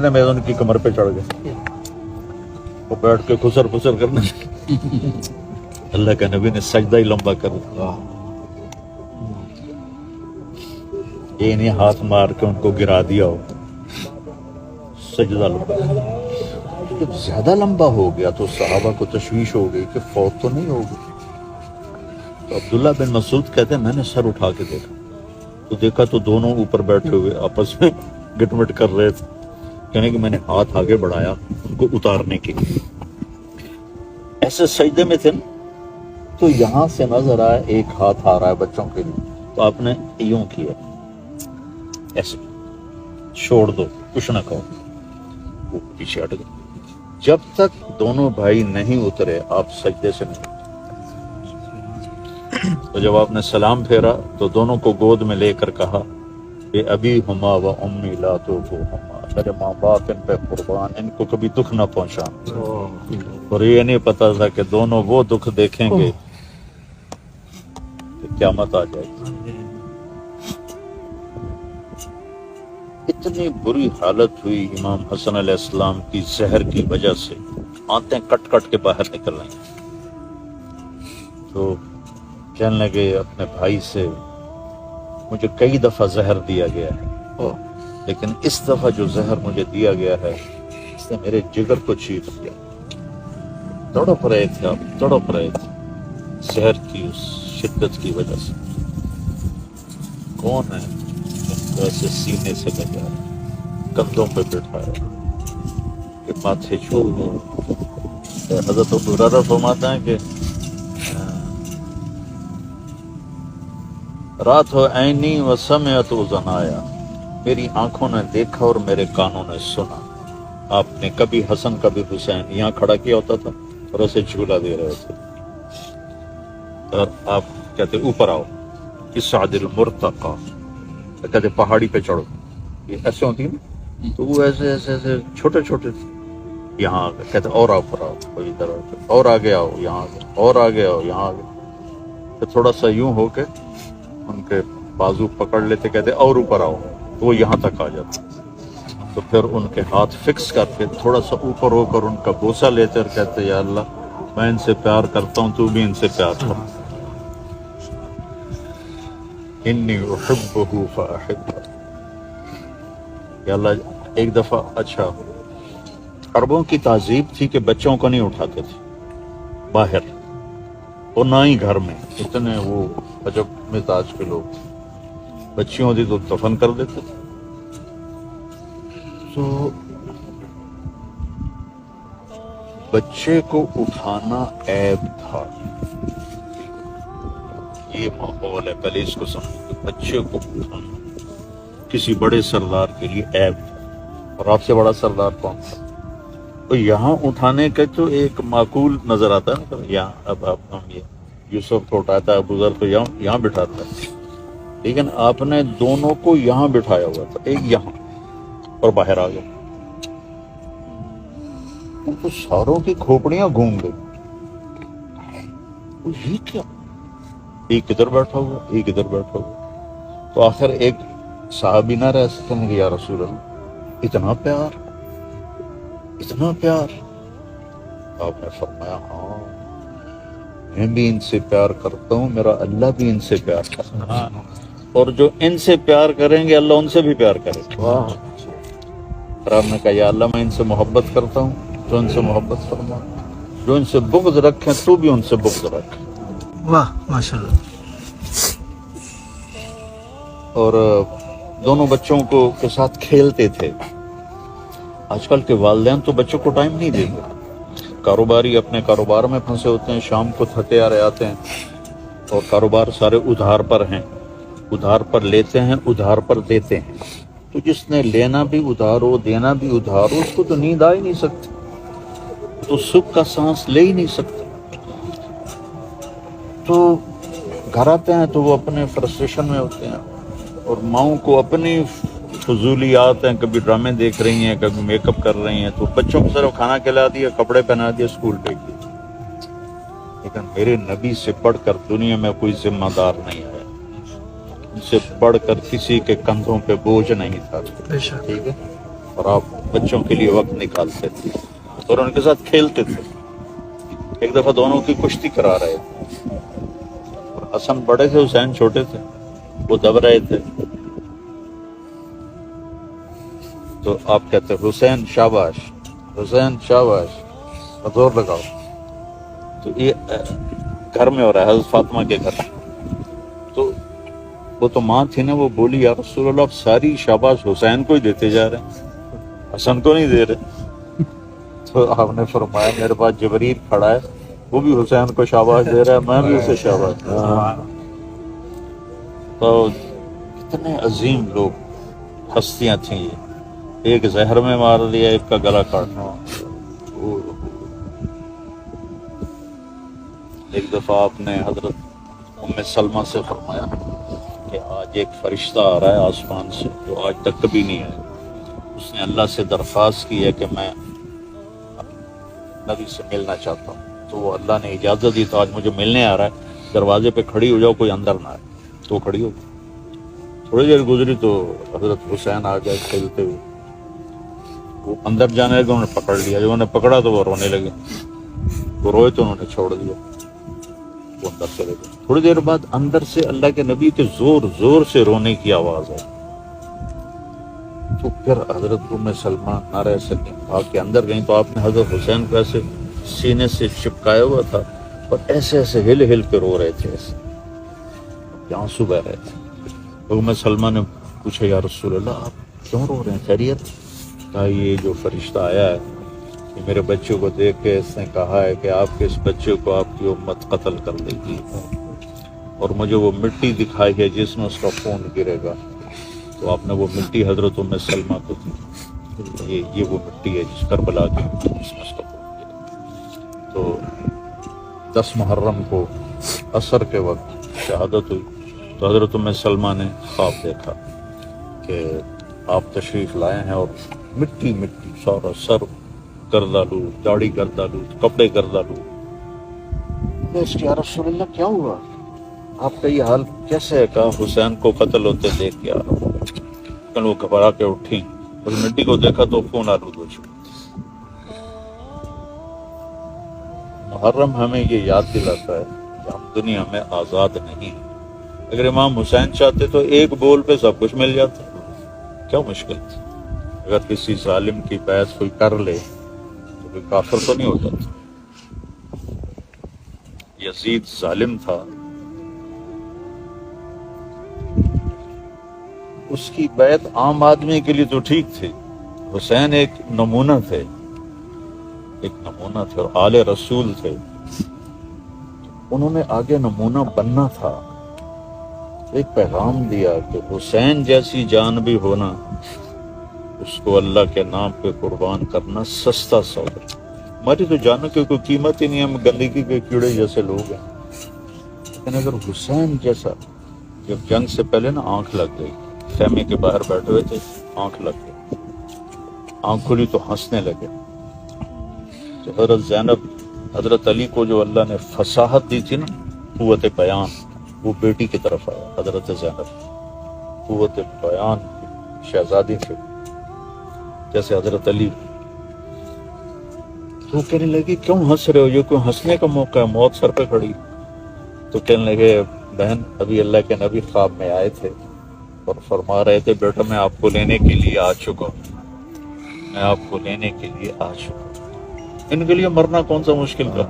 میں ان کی کمر پہ چڑھ گئے، وہ بیٹھ کے خسر پسر کرنے اللہ کے نبی نے سجدہ ہی لمبا کر دیا، یہ نہیں ہاتھ مار کے ان کو گرا دیا ہو، سجدہ لمبا۔ جب زیادہ لمبا ہو گیا تو صحابہ کو تشویش ہو گئی کہ فوت تو نہیں ہوگی۔ تو عبداللہ بن مسعود کہتے ہیں میں نے سر اٹھا کے دیکھا تو دونوں اوپر بیٹھے ہوئے آپس میں گٹ مٹ کر رہے تھے، کہنے کہ میں نے ہاتھ آگے بڑھایا ان کو اتارنے کے لیے، ایسے سجدے میں تھے نا، تو یہاں سے نظر آیا ایک ہاتھ آ رہا ہے بچوں کے لیے، تو آپ نے یوں کیا، ایسے چھوڑ دو کچھ نہ کہو، وہ پیچھے ہٹ گئے۔ جب تک دونوں بھائی نہیں اترے آپ سجدے سے نہیں۔ تو جب آپ نے سلام پھیرا تو دونوں کو گود میں لے کر کہا کہ ابی ہما و امی لا تو ہما، میرے ماں باپ ان پہ قربان، ان کو کبھی دکھ نہ پہنچا۔ اور یہ نہیں پتا تھا کہ دونوں وہ دکھ دیکھیں گے کہ قیامت آ جائے گی۔ اتنی بری حالت ہوئی امام حسن علیہ السلام کی زہر کی وجہ سے، آنتیں کٹ کٹ کے باہر نکل رہی ہیں۔ تو کہنے لگے اپنے بھائی سے مجھے کئی دفعہ زہر دیا گیا ہے، لیکن اس دفعہ جو زہر مجھے دیا گیا ہے اس نے میرے جگر کو چیر دیا۔ تڑپ رہے تھے آپ، تڑپ رہے تھے زہر کی اس شدت کی وجہ سے۔ کون ہے ایسے سینے سے لگا کندھوں پہ بٹھایا کہ ماتھے چھو گئے۔ حضرت ابو ہریرہ فرماتا ہے کہ رات ہو عینی و سمعت اذنایا، میری آنکھوں نے دیکھا اور میرے کانوں نے سنا۔ آپ نے کبھی حسن کبھی حسین یہاں کھڑا کیا ہوتا تھا اور اسے جھولا دے رہے تھے، اور آپ کہتے اوپر آؤ، اصعد المرتقی، کہتے پہاڑی پہ چڑھو، یہ ایسے ہوتی ہے نا، تو وہ ایسے ایسے ایسے چھوٹے چھوٹے یہاں آ گئے، کہتے اور آؤ، پر آؤ، کوئی ادھر آؤ، اور آگے آؤ، یہاں آگے، اور آگے آؤ، یہاں آگے، پھر تھوڑا سا یوں ہو کے ان کے بازو پکڑ لیتے، کہتے اور اوپر آؤ، تو وہ یہاں تک آ جاتے، تو پھر ان کے ہاتھ فکس کر کے تھوڑا سا اوپر ہو کر ان کا بوسہ لیتے اور کہتے یا اللہ میں ان سے پیار کرتا ہوں، تو بھی ان سے پیار کر، انی احبہ فاحبہ۔ یا اللہ ایک دفعہ، اچھا عربوں کی تہذیب تھی کہ بچوں کو نہیں اٹھاتے تھے باہر، اور نہ ہی گھر میں، اتنے وہ عجب مزاج کے لوگ تھے، بچیوں ہوتی تو دفن کر دیتے تھے۔ تو بچے کو اٹھانا عیب تھا، یہ ماحول ہے، پہلے اس کو سمجھو، بچے کو اٹھانا کسی بڑے سردار کے لیے عیب تھا، اور آپ سے بڑا سردار کون تھا؟ تو یہاں اٹھانے کا تو ایک معقول نظر آتا ہے نا، یہاں اب آپ ہم یہ یوسف کو اٹھاتا ہے، ابو ذر کو یہاں بٹھاتا ہے، لیکن آپ نے دونوں کو یہاں بٹھایا ہوا تھا، ایک یہاں اور باہر آ گئے، ان کو ساروں کی کھوپڑیاں گھوم گئی، یہ کیا، ایک ادھر بیٹھا ہوا، ایک ادھر بیٹھا ہوا، تو آخر ایک صحابی نہ رہ سکتے ہیں کہ یا رسول اللہ اتنا پیار، اتنا پیار؟ آپ نے فرمایا ہاں میں بھی ان سے پیار کرتا ہوں، میرا اللہ بھی ان سے پیار کرتا ہے، اور جو ان سے پیار کریں گے اللہ ان سے بھی پیار کرے گا۔ پھر آپ نے کہا یا اللہ میں ان سے محبت کرتا ہوں تو ان سے محبت فرما، جو ان سے بغض رکھیں تو بھی ان سے بغض رکھیں۔ واہ ماشاءاللہ۔ اور دونوں بچوں کو کے ساتھ کھیلتے تھے۔ آج کل کے والدین تو بچوں کو ٹائم نہیں دیتے، کاروباری اپنے کاروبار میں پھنسے ہوتے ہیں، شام کو تھکے آ رہے آتے ہیں، اور کاروبار سارے ادھار پر ہیں، ادھار پر لیتے ہیں، ادھار پر دیتے ہیں، تو جس نے لینا بھی ادھار ہو دینا بھی ادھار ہو اس کو تو نیند آ ہی نہیں سکتی، تو سکھ کا سانس لے ہی نہیں سکتا۔ تو گھر آتے ہیں تو وہ اپنے فرسٹریشن میں ہوتے ہیں، اور ماؤں کو اپنی فضولیات ہیں، کبھی ڈرامے دیکھ رہی ہیں، کبھی میک اپ کر رہی ہیں، تو بچوں کو صرف کھانا کھلا دیا، کپڑے پہنا دیا، اسکول بھیج دیا۔ لیکن میرے نبی سے بڑھ کر دنیا میں کوئی ذمہ دار نہیں ہے، ان سے بڑھ کر کسی کے کندھوں پہ بوجھ نہیں تھا، ٹھیک ہے؟ اور آپ بچوں کے لیے وقت نکالتے تھے اور ان کے ساتھ کھیلتے تھے. ایک دفعہ دونوں کی کشتی کرا رہے تھے. حسن بڑے تھے، حسین چھوٹے تھے، وہ دب رہے تھے. تو آپ کہتے حسین شاباش، حسین شاباش، زور لگاؤ. تو یہ گھر میں ہو رہا ہے، حضرت فاطمہ کے گھر. تو وہ تو ماں تھی نا، وہ بولی یا رسول اللہ آپ ساری شاباش حسین کو ہی دیتے جا رہے ہیں، حسن کو نہیں دے رہے. تو آپ نے فرمایا میرے پاس جبریل کھڑا ہے، وہ بھی حسین کو شاباش دے رہا ہے، میں بھی اسے شاباش دے رہا ہوں. تو کتنے عظیم لوگ، ہستیاں تھیں یہ. ایک زہر میں مار دیا، ایک کا گلا کاٹنا. ایک دفعہ آپ نے حضرت ام سلمہ سے فرمایا کہ آج ایک فرشتہ آ رہا ہے آسمان سے جو آج تک کبھی نہیں آیا. اس نے اللہ سے درخواست کی ہے کہ میں نبی سے ملنا چاہتا ہوں. تو وہ اللہ نے اجازت دی، تو آج مجھے ملنے آ رہا ہے. دروازے پہ کھڑی ہو جاؤ، کوئی اندر نہ آئے. تو وہ کھڑی ہو گئی. تھوڑی دیر گزری تو حضرت حسین آ گئے کھیلتے ہوئے. وہ اندر جانے لگے، انہوں نے پکڑ لیا. جب انہوں نے پکڑا تو وہ رونے لگے. وہ روئے تو انہوں نے چھوڑ دیا، وہ اندر چلے گئے. تھوڑی دیر بعد اندر سے اللہ کے نبی کے زور زور سے رونے کی آواز آئی. تو پھر حضرت ام سلمہ نہ رہ سکیں، بھاگ کے اندر گئیں. تو آپ نے حضرت حسین کو ایسے سینے سے چپکایا ہوا تھا اور ایسے ایسے ہل ہل کے رو رہے تھے، ایسے آنسو بہ رہے تھے. تو ام سلمہ نے پوچھا یا رسول اللہ آپ کیوں رو رہے ہیں، خیریت؟ کہا یہ جو فرشتہ آیا ہے کہ میرے بچے کو دیکھ کے اس نے کہا ہے کہ آپ کے اس بچے کو آپ کی امت قتل کر دے گی، اور مجھے وہ مٹی دکھائی ہے جس میں اس کا خون گرے گا. تو آپ نے وہ مٹی حضرت ام سلمہ کو دی. یہ وہ مٹی ہے جس کربلا کی جس میں اس کا خون گرے. تو 10 محرم کو عصر کے وقت شہادت ہوئی. تو حضرت ام سلمہ نے خواب دیکھا کہ آپ تشریف لائے ہیں اور مٹی مٹی سارا سر گردالو، داڑھی گردالو، کپڑے گردالو. یا رسول اللہ کیا ہوا، آپ کا یہ حال کیسے ہے؟ کہا حسین کو قتل ہوتے دیکھ کے آ رہا ہوں. وہ گھبرا کے اٹھی اور مٹی کو دیکھا تو خون آلود ہو چکا. محرم ہمیں یہ یاد دلاتا ہے کہ ہم دنیا میں آزاد نہیں ہیں. اگر امام حسین چاہتے تو ایک بول پہ سب کچھ مل جاتا، کیا مشکل تھی؟ اگر کسی ظالم کی بیعت کوئی کر لے تو کوئی کافر تو نہیں ہوتا تھا. یزید ظالم تھا، اس کی بیعت عام آدمی کے لیے تو ٹھیک تھی. حسین ایک نمونہ تھے، اور آل رسول تھے. انہوں نے آگے نمونہ بننا تھا. ایک پیغام دیا کہ حسین جیسی جان بھی ہونا، اس کو اللہ کے نام پہ قربان کرنا سستا سودا. ہماری تو جانوں کی کوئی قیمت ہی نہیں ہے، ہم گندگی کے کیڑے جیسے لوگ ہیں. لیکن اگر حسین جیسا، جب جنگ سے پہلے نا آنکھ لگ گئی، خیمے کے باہر بیٹھے ہوئے تھے، آنکھ لگ گئی، آنکھ کھلی تو ہنسنے لگے. تو حضرت زینب، حضرت علی کو جو اللہ نے فصاحت دی تھی نا، قوت بیان، وہ بیٹی کی طرف آیا. حضرت زینب قوت بیان شہزادی تھے جیسے حضرت علی. تو کہنے لگے کیوں ہنس رہے ہو، یہ کوئی ہنسنے کا موقع ہے، موت سر پہ کھڑی. تو کہنے لگے بہن ابھی اللہ کے نبی خواب میں آئے تھے اور فرما رہے تھے بیٹا میں آپ کو لینے کے لیے آ چکا ہوں، میں آپ کو لینے کے لیے آ چکا ہوں. ان کے لیے مرنا کون سا مشکل تھا.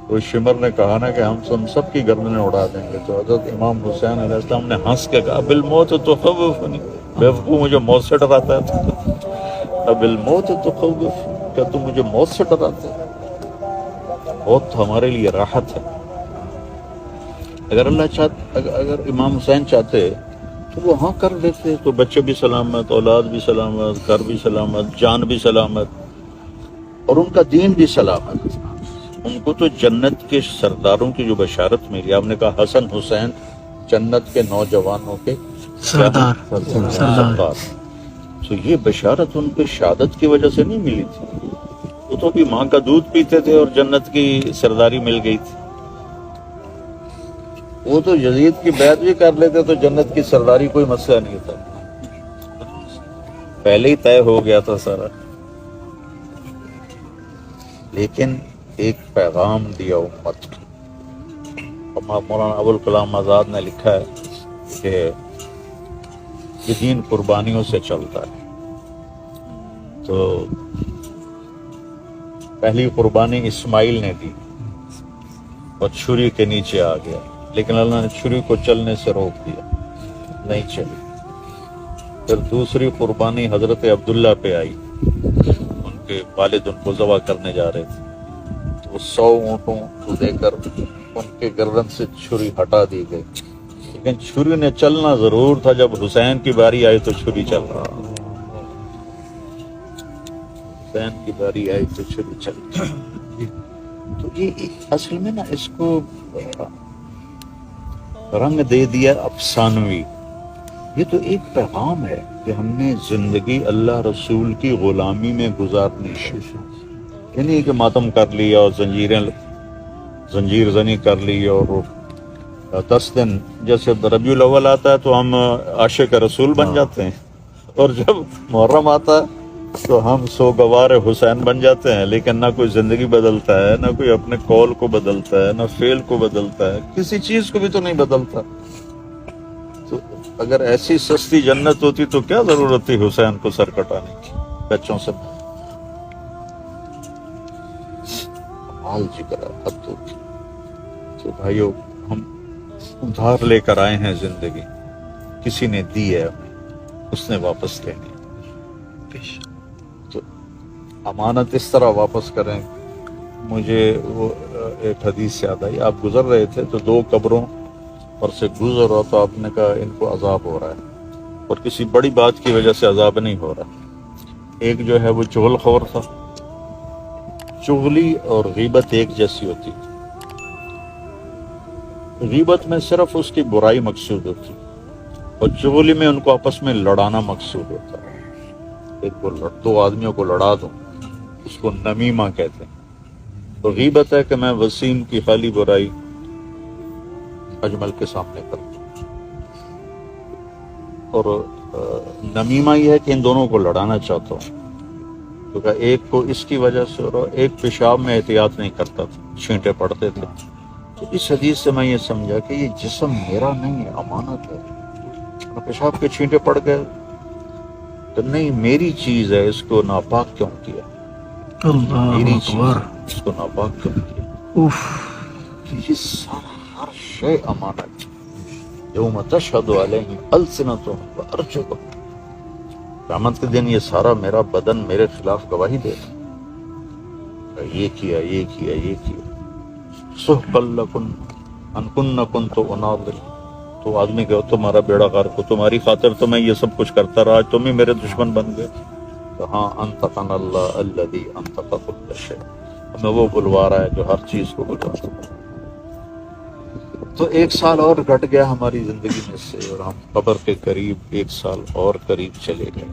کوئی شمر نے کہا نا کہ ہم سب کی گردنیں اڑا دیں گے. تو حضرت امام حسین علیہ السلام نے ہنس کے کہا بالموت تخوفنی، بیوقوف مجھے موت سے ڈراتا ہے. بالموت تخوف، کیا تم مجھے موت سے ڈراتے ہیں؟ موت تو ہمارے لیے راحت ہے. اگر اللہ چاہتے، اگر امام حسین چاہتے تو وہ ہاں کر دیتے، تو بچے بھی سلامت، اولاد بھی سلامت، گھر بھی سلامت، جان بھی سلامت، اور ان کا دین بھی سلامت. ان کو تو جنت کے سرداروں کی جو بشارت ملی، آپ نے کہا حسن حسین جنت کے نوجوانوں کے سردار. تو یہ بشارت ان پہ شہادت کی وجہ سے نہیں ملی تھی، وہ تو بھی ماں کا دودھ پیتے تھے اور جنت کی سرداری مل گئی تھی. وہ تو یزید کی بیعت بھی کر لیتے تو جنت کی سرداری کوئی مسئلہ نہیں تھا. پہلے ہی طے ہو گیا تھا سارا، لیکن ایک پیغام دیا امت کو۔ مولانا ابوالکلام آزاد نے لکھا ہے کہ یہ دین قربانیوں سے چلتا ہے، تو پہلی قربانی اسماعیل نے دی اور چھری کے نیچے آ گیا، لیکن اللہ نے چھری کو چلنے سے روک دیا، نہیں چلی۔ پھر دوسری قربانی حضرت عبداللہ پہ آئی، ان کے والد ان کو ذبح کرنے جا رہے تھے، تو 100 اونٹوں کو دے کر ان کے گردن سے چھری ہٹا دی گئی، لیکن چھری نے چلنا ضرور تھا۔ جب حسین کی باری آئی تو چھری چل رہا، حسین کی باری آئی تو چھری چل رہی۔ تو یہ اصل میں نا اس کو رنگ دے دیا افسانوی۔ یہ تو ایک پیغام ہے کہ ہم نے زندگی اللہ رسول کی غلامی میں گزارنی ہے، یعنی کہ ماتم کر لیا اور زنجیر زنی کر لی، اور 10 دن جیسے ربیع الاول آتا ہے تو ہم عاشق رسول بن جاتے ہیں، اور جب محرم آتا ہے تو ہم سوگوار حسین بن جاتے ہیں، لیکن نہ کوئی زندگی بدلتا ہے، نہ کوئی اپنے قول کو بدلتا ہے، نہ فعل کو بدلتا ہے، کسی چیز کو بھی تو نہیں بدلتا۔ تو اگر ایسی سستی جنت ہوتی تو کیا ضرورت تھی حسین کو سر کٹانے کی بچوں سے؟ حال جگر ہے، حد ہوتی۔ تو بھائیو، ہم ادھار لے کر آئے ہیں زندگی، کسی نے دی ہے ہمیں، اس نے واپس لینی ہے، تو امانت اس طرح واپس کریں۔ مجھے وہ ایک حدیث یاد آئی، آپ گزر رہے تھے تو 2 قبروں پر سے گزر رہا تو آپ نے کہا ان کو عذاب ہو رہا ہے، اور کسی بڑی بات کی وجہ سے عذاب نہیں ہو رہا۔ ایک جو ہے وہ چغل خور تھا، چغلی اور غیبت ایک جیسی ہوتی، غیبت میں صرف اس کی برائی مقصود ہوتی، اور چغلی میں ان کو آپس میں لڑانا مقصود ہوتا ہے۔ ایک کو 2 آدمیوں کو لڑا دوں، اس کو نمیمہ کہتے ہیں۔ تو غیبت ہے کہ میں وسیم کی خالی برائی اجمل کے سامنے کروں، اور نمیمہ یہ ہے کہ ان دونوں کو لڑانا چاہتا ہوں، کیونکہ ایک کو اس کی وجہ سے، اور ایک پیشاب میں احتیاط نہیں کرتا تھا، چھینٹے پڑتے تھے۔ تو اس حدیث سے میں یہ سمجھا کہ یہ جسم میرا نہیں ہے، امانت ہے۔ پیشاب کے چھینٹے پڑ گئے تو نہیں، میری چیز ہے، اس کو ناپاک کیوں کیا؟ میری چیز ہے، اس کو ناپاک کیوں کیا؟ یہ سارا ہر شے امانت۔ یوم تشہد علیہم السنتہم وارجلہم، قیامت کے دن یہ سارا میرا بدن میرے خلاف گواہی دے گا، یہ کیا، یہ کیا، یہ کیا۔ سحقا لکم ان کن کنت اناظر، تو آدمی کہ تمہارا بیڑا غرق ہو، تمہاری خاطر تو میں یہ سب کچھ کرتا رہا، تم ہی میرے دشمن بن گئے۔ کہاں انطقنا اللہ الذی انطق کل شیء، ہمیں وہ بلوا رہا ہے جو ہر چیز کو بلواتا ہے۔ تو 1 سال اور گھٹ گیا ہماری زندگی میں سے، اور ہم قبر کے قریب 1 سال اور قریب چلے گئے۔